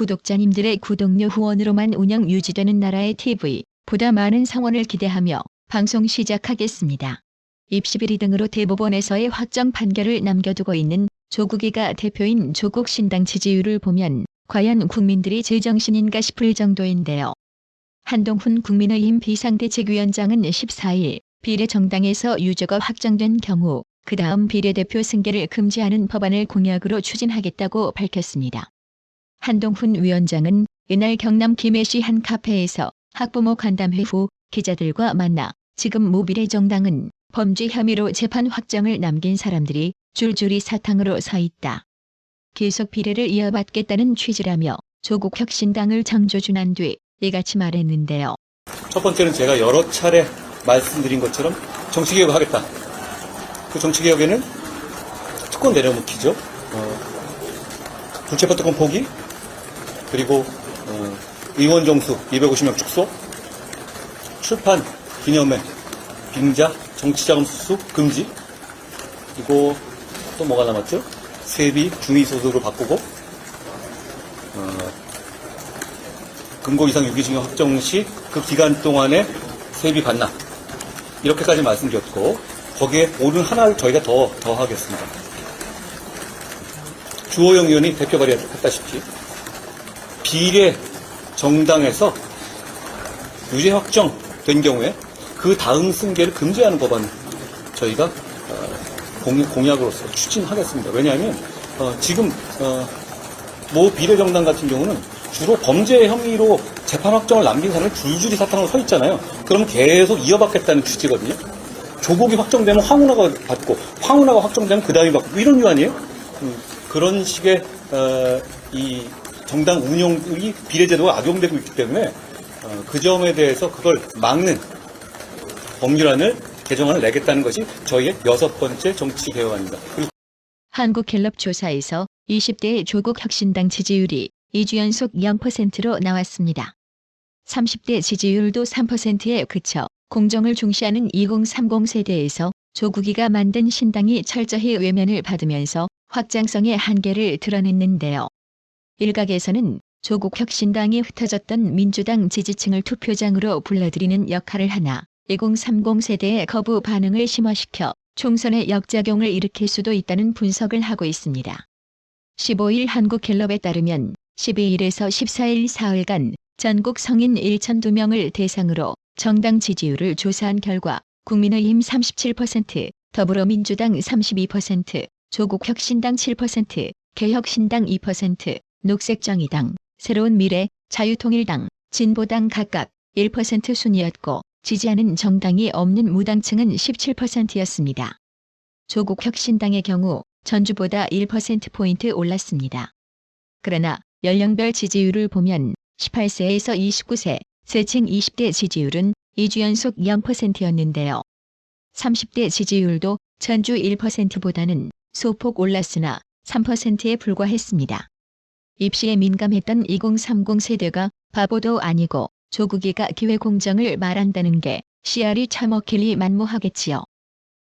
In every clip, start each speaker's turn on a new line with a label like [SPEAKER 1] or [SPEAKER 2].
[SPEAKER 1] 구독자님들의 구독료 후원으로만 운영 유지되는 나라의 TV, 보다 많은 상원을 기대하며 방송 시작하겠습니다. 입시 비리 등으로 대법원에서의 확정 판결을 남겨두고 있는 조국이가 대표인 조국신당 지지율을 보면 과연 국민들이 제정신인가 싶을 정도인데요. 한동훈 국민의힘 비상대책위원장은 14일 비례정당에서 유죄가 확정된 경우 그 다음 비례대표 승계를 금지하는 법안을 공약으로 추진하겠다고 밝혔습니다. 한동훈 위원장은 이날 경남 김해시 한 카페에서 학부모 간담회 후 기자들과 만나 지금 무비례정당은 범죄 혐의로 재판 확정을 남긴 사람들이 줄줄이 사탕으로 서 있다. 계속 비례를 이어받겠다는 취지라며 조국 혁신당을 창조준한 뒤 이같이 말했는데요.
[SPEAKER 2] 첫 번째는 제가 여러 차례 말씀드린 것처럼 정치개혁을 하겠다. 그 정치개혁에는 특권 내려놓기죠. 불체포특권 포기, 그리고 의원 정수 250명 축소, 출판 기념회 빙자 정치자금 수수 금지, 그리고 또 뭐가 남았죠? 세비 중위소득으로 바꾸고, 금고 이상 유기징역 확정 시 그 기간 동안에 세비 반납, 이렇게까지 말씀드렸고, 거기에 오늘 하나를 저희가 더하겠습니다. 주호영 의원이 대표 발의했다시피 비례 정당에서 유죄 확정된 경우에 그 다음 승계를 금지하는 법안 저희가 공약으로서 추진하겠습니다. 왜냐하면 지금 모 비례 정당 같은 경우는 주로 범죄 혐의로 재판 확정을 남긴 사람이 줄줄이 사탕으로 서 있잖아요. 그러면 계속 이어받겠다는 취지거든요. 조국이 확정되면 황운하가 받고, 황운하가 확정되면 그 다음에 받고, 이런 류 아니에요? 그런 식의 이 정당 운영이 비례제도가 악용되고 있기 때문에 그 점에 대해서 그걸 막는 법률안을 개정안을 내겠다는 것이 저희의 6번째 정치개혁안입니다.
[SPEAKER 1] 한국갤럽 조사에서 20대의 조국 혁신당 지지율이 2주 연속 0%로 나왔습니다. 30대 지지율도 3%에 그쳐 공정을 중시하는 2030 세대에서 조국이가 만든 신당이 철저히 외면을 받으면서 확장성의 한계를 드러냈는데요. 일각에서는 조국 혁신당이 흩어졌던 민주당 지지층을 투표장으로 불러들이는 역할을 하나 2030 세대의 거부 반응을 심화시켜 총선의 역작용을 일으킬 수도 있다는 분석을 하고 있습니다. 15일 한국갤럽에 따르면 12일에서 14일 사흘간 전국 성인 1,002명을 대상으로 정당 지지율을 조사한 결과 국민의힘 37%, 더불어민주당 32%, 조국혁신당 7%, 개혁신당 2%, 녹색정의당, 새로운미래, 자유통일당, 진보당 각각 1% 순이었고 지지하는 정당이 없는 무당층은 17%였습니다. 조국혁신당의 경우 전주보다 1%포인트 올랐습니다. 그러나 연령별 지지율을 보면 18세에서 29세, 세층 20대 지지율은 2주 연속 0%였는데요. 30대 지지율도 전주 1%보다는 소폭 올랐으나 3%에 불과했습니다. 입시에 민감했던 2030 세대가 바보도 아니고 조국이가 기회공정을 말한다는 게 씨알이 처먹힐리 만무하겠지요.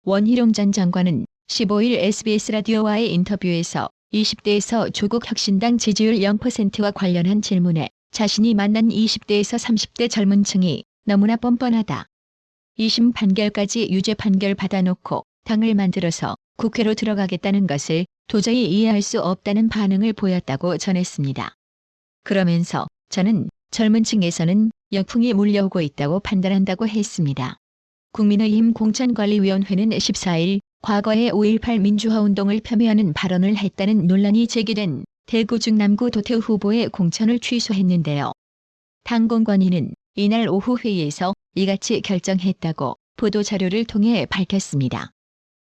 [SPEAKER 1] 원희룡 전 장관은 15일 SBS 라디오와의 인터뷰에서 20대에서 조국 혁신당 지지율 0%와 관련한 질문에 자신이 만난 20대에서 30대 젊은 층이 너무나 뻔뻔하다. 2심 판결까지 유죄 판결 받아놓고 당을 만들어서 국회로 들어가겠다는 것을 도저히 이해할 수 없다는 반응을 보였다고 전했습니다. 그러면서 저는 젊은 층에서는 역풍이 몰려오고 있다고 판단한다고 했습니다. 국민의힘 공천관리위원회는 14일 과거의 5.18 민주화운동을 폄훼하는 발언을 했다는 논란이 제기된 대구 중남구 도태우 후보의 공천을 취소했는데요. 당 공관위는 이날 오후 회의에서 이같이 결정했다고 보도자료를 통해 밝혔습니다.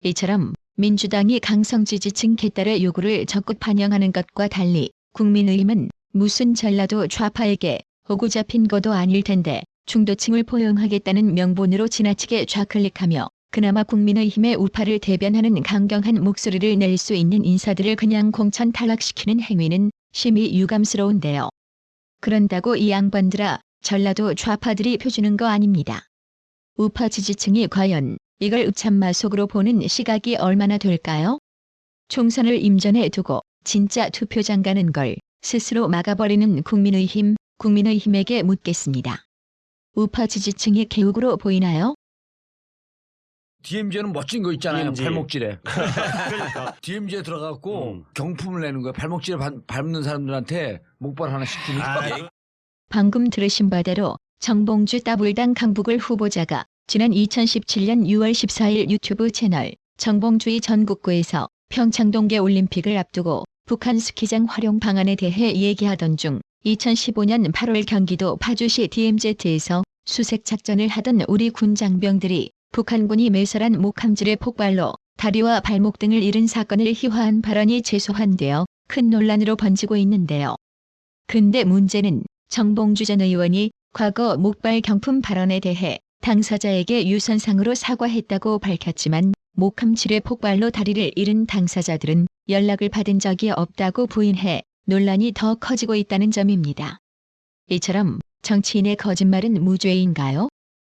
[SPEAKER 1] 이처럼 민주당이 강성 지지층 개딸의 요구를 적극 반영하는 것과 달리 국민의힘은 무슨 전라도 좌파에게 호구 잡힌 것도 아닐 텐데 중도층을 포용하겠다는 명분으로 지나치게 좌클릭하며 그나마 국민의힘의 우파를 대변하는 강경한 목소리를 낼 수 있는 인사들을 그냥 공천 탈락시키는 행위는 심히 유감스러운데요. 그런다고 이 양반들아 전라도 좌파들이 펴주는 거 아닙니다. 우파 지지층이 과연 이걸 읍참마속으로 보는 시각이 얼마나 될까요? 총선을 임전에 두고 진짜 투표장 가는 걸 스스로 막아버리는 국민의힘에게 묻겠습니다. 우파 지지층이 개욱으로 보이나요?
[SPEAKER 3] DMZ는 멋진 거 있잖아요.
[SPEAKER 4] DMZ.
[SPEAKER 3] 발목질에.
[SPEAKER 4] 그러니까.
[SPEAKER 3] DMZ에 들어가고 경품을 내는 거예요. 발목질에 밟는 사람들한테 목발 하나씩 주는 거예요.
[SPEAKER 1] 방금 들으신 바대로 정봉주 따블당 강북을 후보자가 지난 2017년 6월 14일 유튜브 채널 정봉주의 전국구에서 평창 동계올림픽을 앞두고 북한 스키장 활용 방안에 대해 얘기하던 중 2015년 8월 경기도 파주시 DMZ에서 수색 작전을 하던 우리 군 장병들이 북한군이 매설한 목함질의 폭발로 다리와 발목 등을 잃은 사건을 희화한 발언이 재소환되어 큰 논란으로 번지고 있는데요. 근데 문제는 정봉주 전 의원이 과거 목발 경품 발언에 대해 당사자에게 유선상으로 사과했다고 밝혔지만 목함질의 폭발로 다리를 잃은 당사자들은 연락을 받은 적이 없다고 부인해 논란이 더 커지고 있다는 점입니다. 이처럼 정치인의 거짓말은 무죄인가요?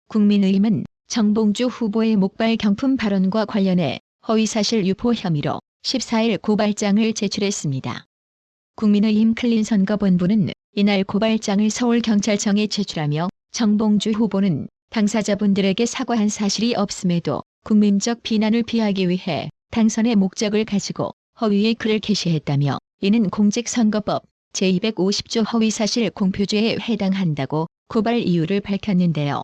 [SPEAKER 1] 국민의힘은 정봉주 후보의 목발 경품 발언과 관련해 허위사실 유포 혐의로 14일 고발장을 제출했습니다. 국민의힘 클린선거본부는 이날 고발장을 서울경찰청에 제출하며 정봉주 후보는 당사자분들에게 사과한 사실이 없음에도 국민적 비난을 피하기 위해 당선의 목적을 가지고 허위의 글을 게시했다며 이는 공직선거법 제250조 허위사실 공표죄에 해당한다고 고발 이유를 밝혔는데요.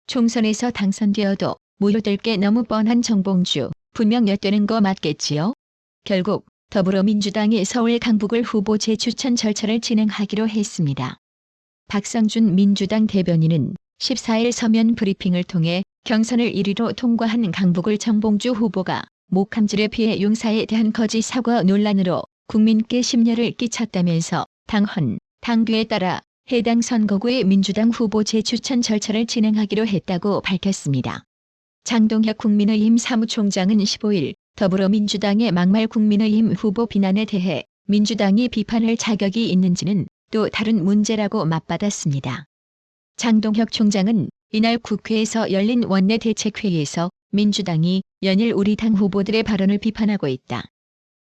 [SPEAKER 1] 총선에서 당선되어도 무효될 게 너무 뻔한 정봉주, 분명 엿되는 거 맞겠지요? 결국 더불어민주당이 서울 강북을 후보 재추천 절차를 진행하기로 했습니다. 박성준 민주당 대변인은 14일 서면 브리핑을 통해 경선을 1위로 통과한 강북을 정봉주 후보가 목함질의 피해 용사에 대한 거짓 사과 논란으로 국민께 심려를 끼쳤다면서 당헌, 당규에 따라 해당 선거구의 민주당 후보 재추천 절차를 진행하기로 했다고 밝혔습니다. 장동혁 국민의힘 사무총장은 15일 더불어민주당의 막말 국민의힘 후보 비난에 대해 민주당이 비판할 자격이 있는지는 또 다른 문제라고 맞받았습니다. 장동혁 총장은 이날 국회에서 열린 원내대책회의에서 민주당이 연일 우리 당 후보들의 발언을 비판하고 있다.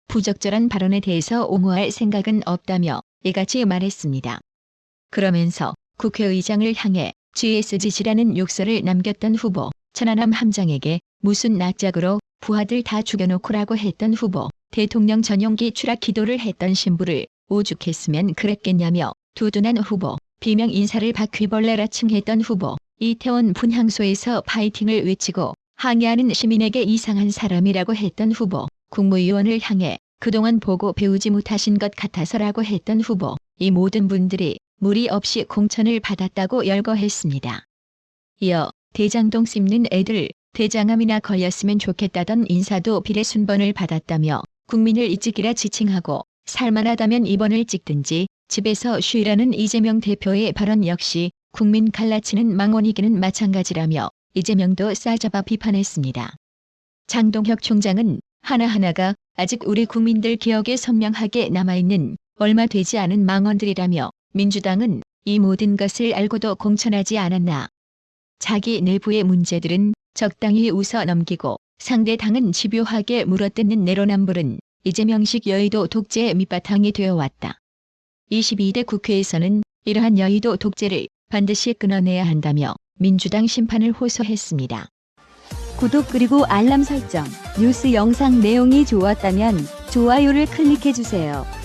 [SPEAKER 1] 부적절한 발언에 대해서 옹호할 생각은 없다며 이같이 말했습니다. 그러면서 국회의장을 향해 GSG라는 욕설을 남겼던 후보, 천안함 함장에게 무슨 낯짝으로 부하들 다 죽여놓고라고 했던 후보, 대통령 전용기 추락 기도를 했던 신부를 오죽했으면 그랬겠냐며 두둔한 후보, 비명 인사를 바퀴벌레라 칭했던 후보, 이태원 분향소에서 파이팅을 외치고 항의하는 시민에게 이상한 사람이라고 했던 후보, 국무위원을 향해 그동안 보고 배우지 못하신 것 같아서라고 했던 후보, 이 모든 분들이 무리 없이 공천을 받았다고 열거했습니다. 이어 대장동 씹는 애들, 대장암이나 걸렸으면 좋겠다던 인사도 비례 순번을 받았다며 국민을 이찍이라 지칭하고 살만하다면 입원을 찍든지 집에서 쉬라는 이재명 대표의 발언 역시 국민 갈라치는 망언이기는 마찬가지라며 이재명도 싸잡아 비판했습니다. 장동혁 총장은 하나하나가 아직 우리 국민들 기억에 선명하게 남아있는 얼마 되지 않은 망언들이라며 민주당은 이 모든 것을 알고도 공천하지 않았나. 자기 내부의 문제들은 적당히 웃어 넘기고 상대 당은 집요하게 물어뜯는 내로남불은 이재명식 여의도 독재의 밑바탕이 되어왔다. 22대 국회에서는 이러한 여의도 독재를 반드시 끊어내야 한다며 민주당 심판을 호소했습니다.
[SPEAKER 5] 구독 그리고 알람 설정, 뉴스 영상 내용이 좋았다면 좋아요를 클릭해주세요.